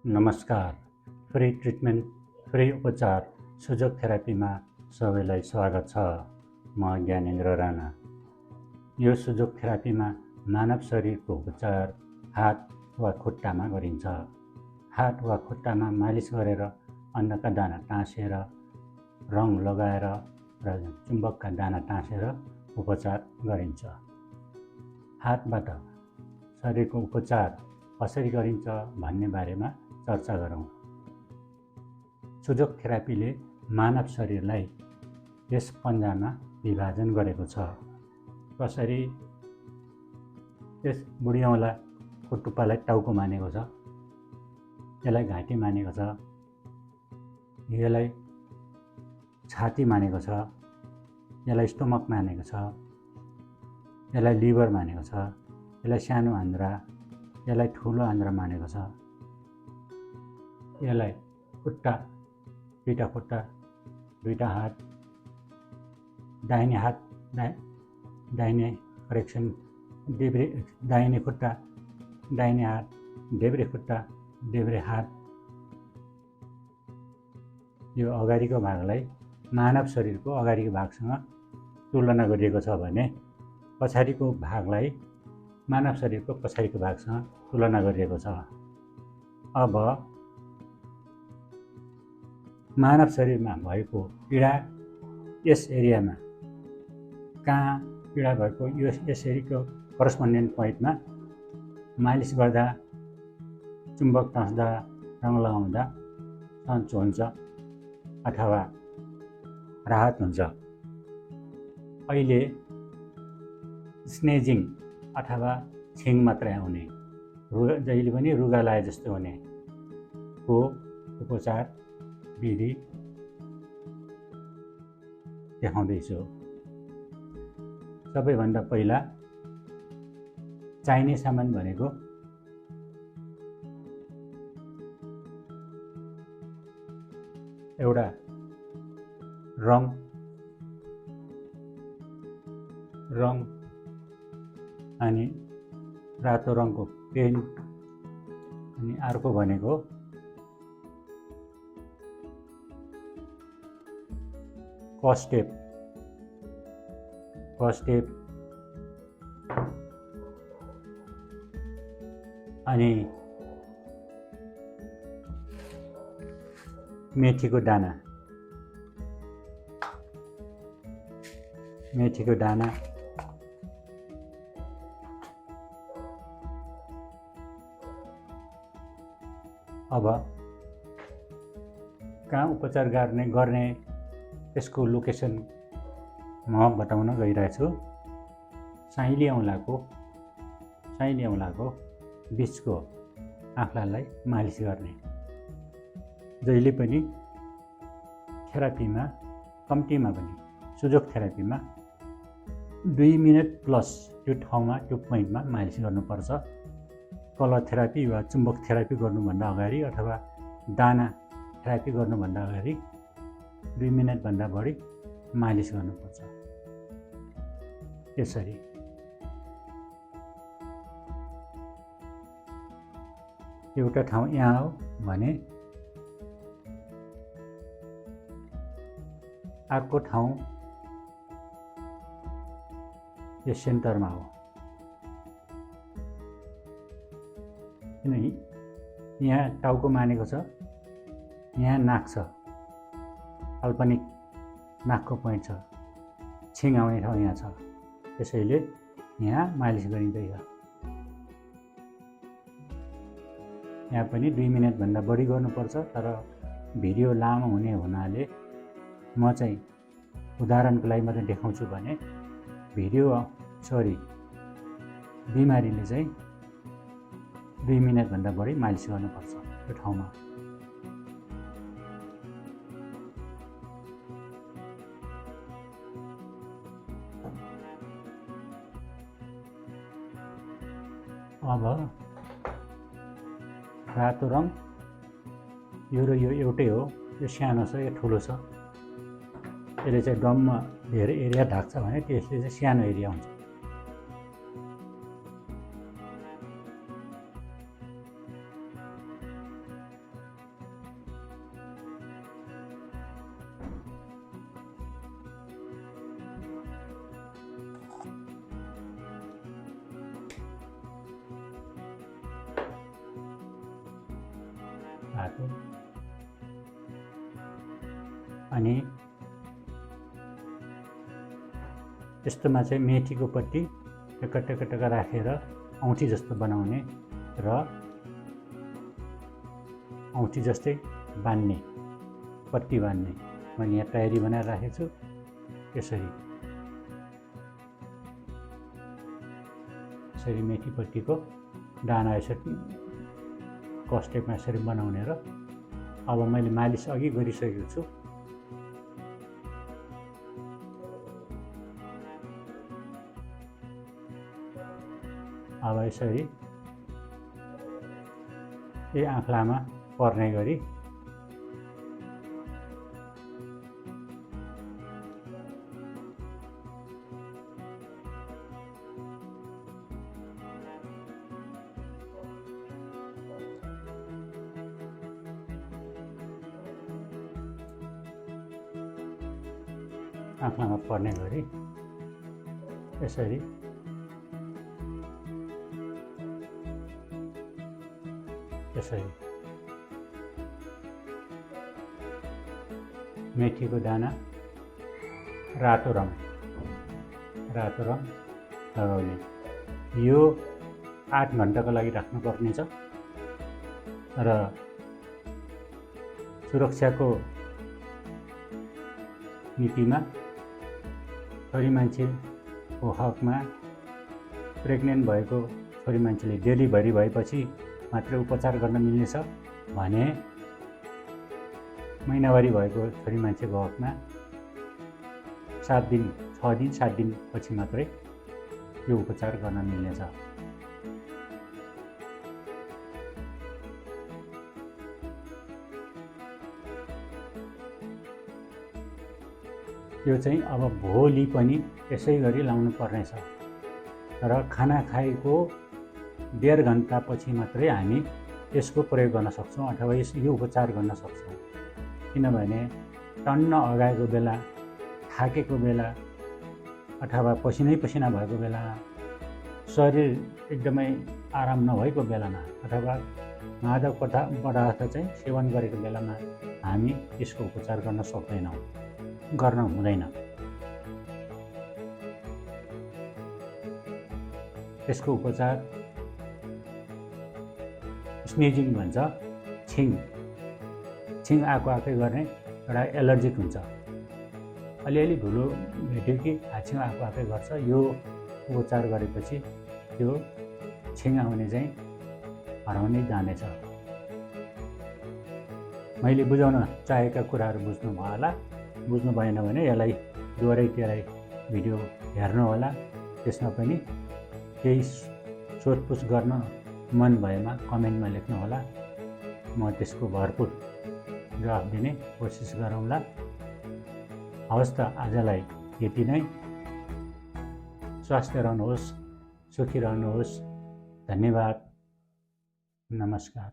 नमस्कार। Free treatment, free उपचार सुजोग थेरापीमा सबैलाई स्वागत छ। म ज्ञानेन्द्र राणा। यो सुजोग थेरापीमा मानव शरीरको उपचार हात वा खुट्टामा गरिन्छ। हात वा खुट्टामा मालिस गरेर अन्नका दाना टाँसेर, रङ लगाएर र चुम्बकका दाना टाँसेर उपचार गरिन्छ। हातबाट शरीरको उपचार कसरी गरिन्छ भन्ने बारेमा चर्चा गरौँ। सुजोग थेरापीले मानव शरीरलाई यस पन्जामा विभाजन गरेको छ। कसरी यस बुढी औँलाको टुप्पालाई टाउको मानेको छ, यसलाई घाँटी मानेको छ, यसलाई छाती मानेको छ, यसलाई स्टोमक मानेको छ, यसलाई लिभर मानेको छ, यसलाई सानो आन्द्रा, यसलाई ठुलो आन्द्रा मानेको छ, यसलाई खुट्टा, दुईटा खुट्टा, दुईटा हात, दाहिने हात, दाहिने दाहिने खुट्टा, दाहिने हात, देब्रे खुट्टा, देब्रे हात। यो अगाडिको भागलाई मानव शरीरको अगाडिको भागसँग तुलना गरिएको छ भने पछाडिको भागलाई मानव शरीरको पछाडिको भागसँग तुलना गरिएको छ। अब मानव शरीरमा भएको पीडा यस एरियामा कहाँ पीडा भएको यस एरियाको करस्पोन्डेन्ट पोइन्टमा मालिस गर्दा, चुम्बक टाँस्दा, रङ लगाउँदा सन्चो हुन्छ अथवा राहत हुन्छ। अहिले स्नेजिङ अथवा छिङ मात्रै आउने, जहिले पनि रुगा लाए जस्तो हुने को उपचार विधि देखाउँदैछु। सबैभन्दा पहिला चाहिने सामान भनेको एउटा रङ अनि रातो रङको पेन, अनि अर्को भनेको कस्टेप अनि मेथीको दाना। अब कहाँ उपचार गर्ने त्यसको लोकेसन म बताउन गइरहेछु। साइली औँलाको बिचको आँखलालाई मालिस गर्ने। जहिले पनि थेरापीमा, कम्तीमा पनि सुजोग थेरापीमा 2 मिनट प्लस त्यो ठाउँमा, त्यो पोइन्टमा मालिस गर्नुपर्छ। कलर थेरापी वा चुम्बक थेरापी गर्नुभन्दा अगाडि अथवा दाना थेरापी गर्नुभन्दा अगाडि 2 मिनटभन्दा बढी मालिस गर्नुपर्छ। यसरी एउटा ठाउँ यहाँ हो भने अर्को ठाउँ यो सेन्टरमा हो। किनकि यहाँ टाउको मानेको छ, यहाँ नाक छ, काल्पनिक नाकको पोइन्ट छ, छिङ आउने ठाउँ यहाँ छ। त्यसैले यहाँ मालिस गरिँदैछ। यहाँ पनि 2 मिनटभन्दा बढी गर्नुपर्छ। तर भिडियो लामो हुने हुनाले म चाहिँ उदाहरणको लागि मात्रै देखाउँछु भने बिमारीले चाहिँ 2 मिनटभन्दा बढी मालिस गर्नुपर्छ त्यो ठाउँमा। अब रातो रङ यो र यो एउटै हो। यो सानो छ, यो ठुलो छ। यसले चाहिँ डम्म धेरै एरिया ढाक्छ भने त्यसले चाहिँ सानो एरिया हुन्छ। खाएको। अनि यस्तोमा चाहिँ मेथीको पत्ती टक्क राखेर औँठी जस्तो बनाउने र औँठी जस्तै बान्ने, पत्ती बान्ने मैले यहाँ तयारी बनाएर राखेको छु। यसरी मेथी पत्तीको दाना यसरी कस्टेपमा यसरी बनाउने र अब मैले मालिस अघि गरिसकेको छु। अब यसरी यही आँख्लामा पर्ने गरी आँखामा पर्ने गरी यसरी मेथीको दाना रातो रङ लगाउने। यो 8 घण्टाको लागि राख्नुपर्ने छ र सुरक्षाको नीतिमा छोरी मान्छेको हकमा प्रेग्नेन्ट भएको छोरी मान्छेले डेलिभरी भएपछि मात्रै उपचार गर्न मिल्नेछ भने महिनावारी भएको छोरी मान्छेको हकमा 6 दिन 7 दिन पछि मात्रै यो उपचार गर्न मिल्नेछ। यो चाहिँ अब भोलि पनि यसै गरी लाउनु पर्नेछ र खाना खाएको 1.5 घण्टा पछि मात्रै हामी यसको प्रयोग गर्न सक्छौँ अथवा यो उपचार गर्न सक्छौँ। किनभने टन्न अगाएको बेला, थाकेको बेला अथवा पसिना भएको बेलामा, शरीर एकदमै आराम नभएको बेलामा अथवा मादक पदार्थ चाहिँ सेवन गरेको बेलामा हामी यसको उपचार गर्न सक्दैनौँ, गर्न हुँदैन। यसको उपचार स्नेजिङ भन्छ। छिङ आएकै गर्ने एउटा एलर्जिक हुन्छ। अलिअलि धुलो भेट्यो कि हाछिङ आएकै गर्छ। यो उपचार गरेपछि त्यो छिङ आउने चाहिँ हराउनै जानेछ। मैले बुझाउन चाहेका कुराहरू बुझ्नुभयो होला। बुझ्नु भएन भने यसलाई दोहोऱ्याइ भिडियो हेर्नु होला। त्यसमा पनि केही सोधपुछ गर्न मन भएमा कमेन्टमा लेख्नु होला। म त्यसको भरपुर जवाफ दिने कोसिस गरौँला। हवस् त, आजलाई यति नै। स्वस्थ रहनुहोस्, सुखी रहनुहोस्। धन्यवाद। नमस्कार।